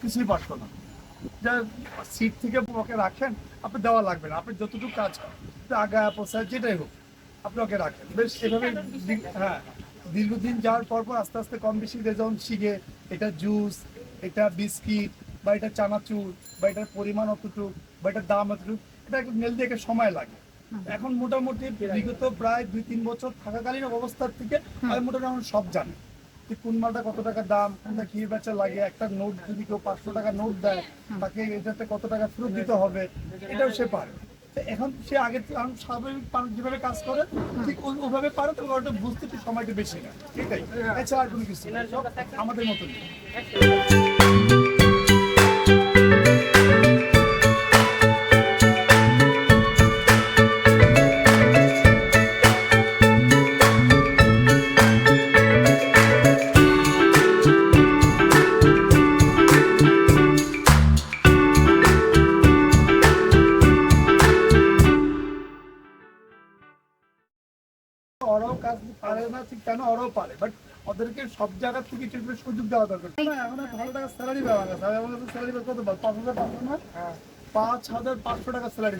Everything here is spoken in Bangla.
কিছুই পারতো না। যা সিট থেকে ওকে রাখেন, আপনি দেওয়া লাগবে না, আপনি যতটুকু কাজ করেন আগা পোষা যেটাই হোক আপনি ওকে রাখেন, বেশ এভাবে। হ্যাঁ, দীর্ঘদিন যাওয়ার পর পর আস্তে আস্তে কম বেশি যখন শিখে এটা জুস, এটা বিস্কিট, বা এটা চানাচুর, বা এটার পরিমাণ অতটুকু, বা এটার দাম অতটুকু, এটা একটু মেল দিয়ে একটা সময় লাগে। এখন মোটামুটি বিগত প্রায় 2-3 বছর থাকাকালীন অবস্থার থেকে আমি মোটামুটি সব জানি যে কোন মালটা কত টাকা দাম, কোনটা কি বেচা লাগে, একটা নোট যদি কেউ 500 টাকা নোট দেয় তাকে এটাতে কত টাকা ফেরত দিতে হবে, এটাও সে পারে। এখন সে আগে স্বাভাবিক মানুষ যেভাবে কাজ করে ঠিক ওইভাবে পারে, তো ওটা বুঝতে একটু সময়টা বেশি না, এটাই। এছাড়া আর কোনো কিছু না, সব আমাদের মতন। ওরাও কাজ পারে না ঠিক কেন, ওরাও পারে, বাট ওদেরকে সব জায়গা থেকে একটু সুযোগ দেওয়া দরকার। এখন ভালো টাকা স্যালারি পাওয়া গেছে, স্যালারি কত 5,500 না, 5,500 টাকা স্যালারি।